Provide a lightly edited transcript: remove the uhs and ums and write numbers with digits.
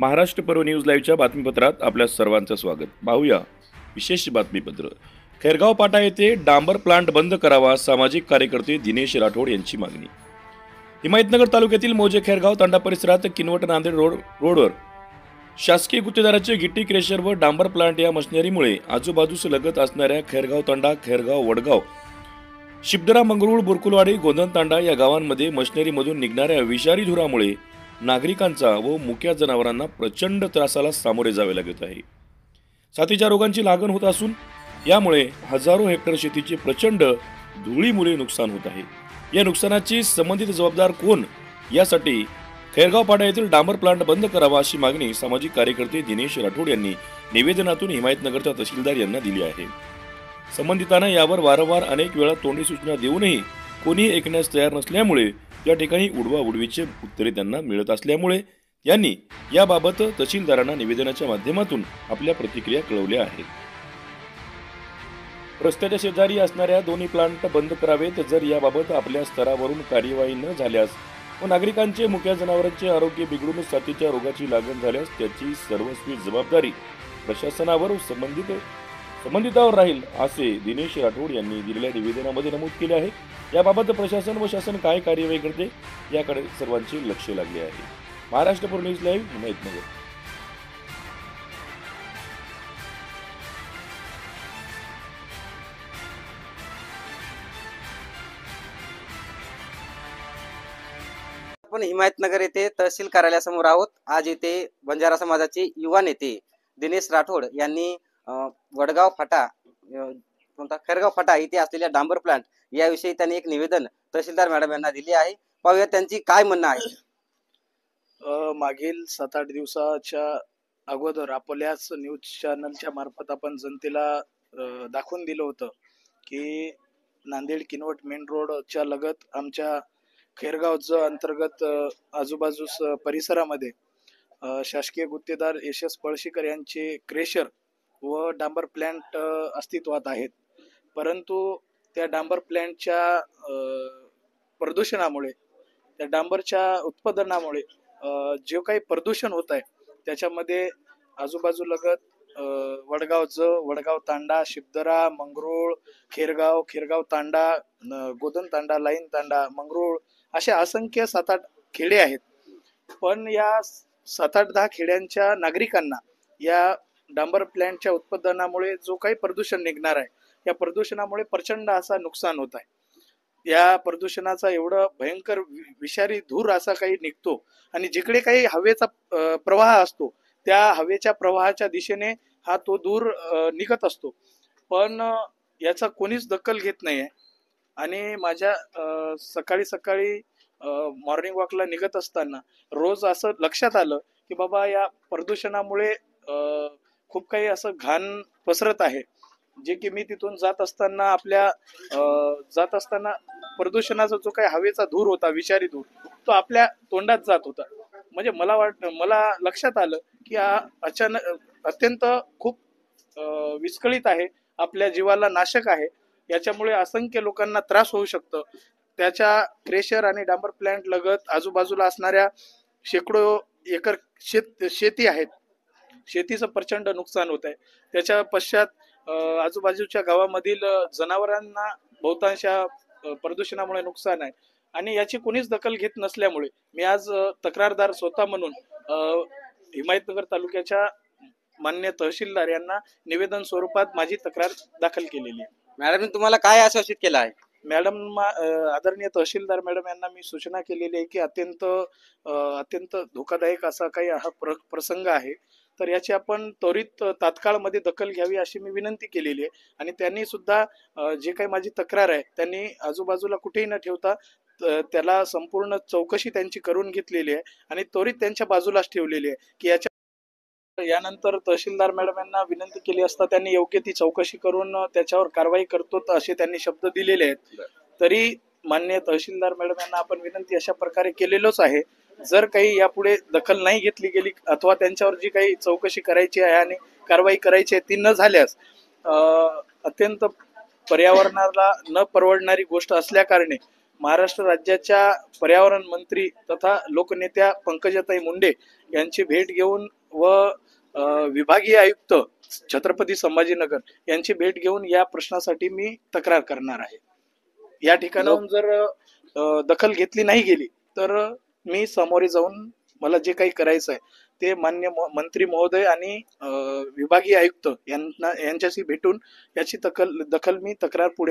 महाराष्ट्र पर्व न्यूज लाईव्हच्या बातमीपत्रात आपल्या सर्वांचं स्वागत। पाहूया विशेष बातमीपत्र। खैरगाव पाटा येथे डांबर प्लांट बंद करावा, सामाजिक कार्यकर्ते दिनेश राठोड यांची मागणी। हिमायतनगर तालुक्यातील मोजे खैरगाव तांडा परिसरात किनवट नांदेड रोडवर शासकीय गुत्तेदाराचे गिट्टी क्रेशर व डांबर प्लांट या मशिनरीमुळे आजूबाजूस लगत असणाऱ्या खैरगाव तांडा, खैरगाव, वडगाव, शिबदरा, मंगरुळ, बुरकुलवाडी, गोंधन तांडा या गावांमध्ये मशिनरीमधून निघणाऱ्या विषारी धुरामुळे नागरिकांचा व मुक्या जनावरांना प्रचंड त्रासाला सामोरे जावे लागत आहे। साथीच्या रोगांची लागण होत असून यामुळे हजारो हेक्टर शेतीचे प्रचंड धुळीमुळे नुकसान होत आहे। या नुकसानाची संबंधित जबाबदार कोण यासाठी खैरगाव पाटा येथील डांबर प्लांट बंद करावा अशी मागणी सामाजिक कार्यकर्ते दिनेश राठोड यांनी निवेदनातून हिमायतनगरच्या तहसीलदार यांना दिली आहे। संबंधितांना यावर वारंवार अनेक वेळा तोंडी सूचना देऊनही कोणीही ऐकण्यास तयार नसल्यामुळे या ठिकाणी उडवाउडवीचे उत्तरे त्यांना मिळत असल्यामुळे यांनी याबाबत तहसीलदारांना निवेदनाच्या माध्यमातून आपल्या प्रतिक्रिया कळवल्या आहेत। रस्त्याच्या शेजारी असणाऱ्या दोन्ही प्लांट बंद करावेत। जर याबाबत आपल्या स्तरावरून कार्यवाही न झाल्यास व नागरिकांचे मुक्या जनावरांचे आरोग्य बिघडून साथीच्या रोगाची लागण झाल्यास त्याची सर्वस्वी जबाबदारी प्रशासनावर संबंधितावर राहील असे दिनेश राठोड यांनी दिलेल्या निवेदनामध्ये नमूद केले आहे। याबाबत प्रशासन व शासन काय कार्यवाही करते याकडे सर्वांचे लक्ष लागले आहे। महाराष्ट्र पर्व न्यूज लाईव्ह, हिमायतनगर। आपण हिमायतनगर येथे तहसील कार्यालयासमोर आहोत। आज येथे बंजारा समाजाचे युवा नेते दिनेश राठोड यांनी वडगाव फाटा खैरगाव फाटा इथे असलेल्या डांबर प्लांट याविषयी त्यांनी एक निवेदन तहसीलदार मॅडम यांना दिले आहे। पाहूया त्यांची काय म्हणणं आहे। मागील 7-8 दिवसाच्या अगोदर आपल्याच न्यूज चॅनलच्या मार्फत आपण जनतेला दाखवून दिलं होतं की नांदेड किनवट मेन रोडच्या लगत आमच्या खैरगावचं अंतर्गत आजूबाजूस परिसरामध्ये शासकीय गुत्तेदार यशस पळशीकर यांचे क्रेशर व डांबर प्लांट अस्तित्वात आहेत। परंतु त्या डांबर प्लांटच्या प्रदूषणामुळे, त्या डांबरच्या उत्पादनामुळे जे काही प्रदूषण होत आहे त्याच्यामध्ये आजूबाजूलगत वडगाव तांडा, शिबदरा, मंगरुळ, खैरगाव तांडा, गोधन तांडा, लाईन तांडा, मंगरुळ अशा असंख्य 7-8 खेडे आहेत। पण या 7-8-10 खेड्यांच्या नागरिकांना या डांबर प्लांटच्या उत्पादनामुळे जो काही प्रदूषण निघणार आहे या प्रदूषणामुळे प्रचंड असा नुकसान होत आहे। या प्रदूषणाचा एवढा भयंकर विषारी धूर असा काही निघतो आणि जिकडे काही हवेचा प्रवाह असतो त्या हवेच्या प्रवाहाच्या दिशेने हा तो धूर निघत असतो, पण याचा कोणीच दखल घेत नाहीये। आणि माझ्या सकाळी मॉर्निंग वॉकला निघत असताना रोज असं लक्षात आलं की बाबा या प्रदूषणामुळे खूप काही असं घाण पसरत आहे, जे की मी तिथून जात असताना प्रदूषणाचा जो काही हवेचा धूर होता, विषारी धूर, तो आपल्या तोंडात जात होता। म्हणजे मला लक्षात आलं की हा अत्यंत खूप विस्कळीत आहे, आपल्या जीवाला नाशक आहे। याच्यामुळे असंख्य लोकांना त्रास होऊ शकतो। त्याच्या क्रेशर आणि डांबर प्लांट लगत आजूबाजूला असणाऱ्या शेकडो एकर शेती आहेत, शेतीचं प्रचंड नुकसान होत आहे। त्याच्या पश्चात आजूबाजूच्या गावामधील जनावरांना बहुतांशा प्रदूषणामुळे नुकसान आहे आणि याची कोणीच दखल घेत नसल्यामुळे मी आज तक्रारदार स्वतः म्हणून हिमायतनगर तालुक्याच्या मान्य तहसीलदार यांना निवेदन स्वरूपात माझी तक्रार दाखल केलेली आहे। मॅडम तुम्हाला काय आश्वासित केलं आहे? मॅडम, आदरणीय तहसीलदार मॅडम यांना मी सूचना केलेली आहे की अत्यंत धोकादायक असा काही हा प्रसंग आहे, तर याची आपण त्वरित तात्काळमध्ये दखल घ्यावी अशी मी विनंती केलेली आहे। आणि त्यांनी सुद्धा जे काही माझी तक्रार आहे त्यांनी आजूबाजूला कुठेही न ठेवता त्याला संपूर्ण चौकशी त्यांची करून घेतलेली आहे आणि त्वरित त्यांच्या बाजूलाच ठेवलेली आहे की यानंतर तहसीलदार मॅडम यांना विनंती केली असता त्यांनी योग्य ती चौकशी करून त्याच्यावर कारवाई करतो असे त्यांनी शब्द दिलेले आहेत। तरी मान्य तहसीलदार मॅडम यांना आपण विनंती अशा प्रकारे केलेलोच आहे, जर काही यापुढे दखल नाही घेतली गेली अथवा त्यांच्यावर जी काही चौकशी करायची आहे आणि कारवाई करायची आहे ती न झाल्यास अत्यंत पर्यावरणाला न परवडणारी गोष्ट असल्या कारणे महाराष्ट्र राज्याच्या पर्यावरण मंत्री तथा लोकनेत्या पंकजाताई मुंडे यांची भेट घेऊन व विभागीय आयुक्त छत्रपती संभाजीनगर यांची भेट घेऊन या प्रश्नासाठी मी तक्रार करणार आहे. या ठिकाणाहून जर दखल घेतली नाही गेली तर मी समोर जाऊन मला जे काही करायचं आहे ते मान्य मंत्री महोदय आणि विभागीय आयुक्त यांच्याशी भेटून याची दखल मी तक्रार पुढे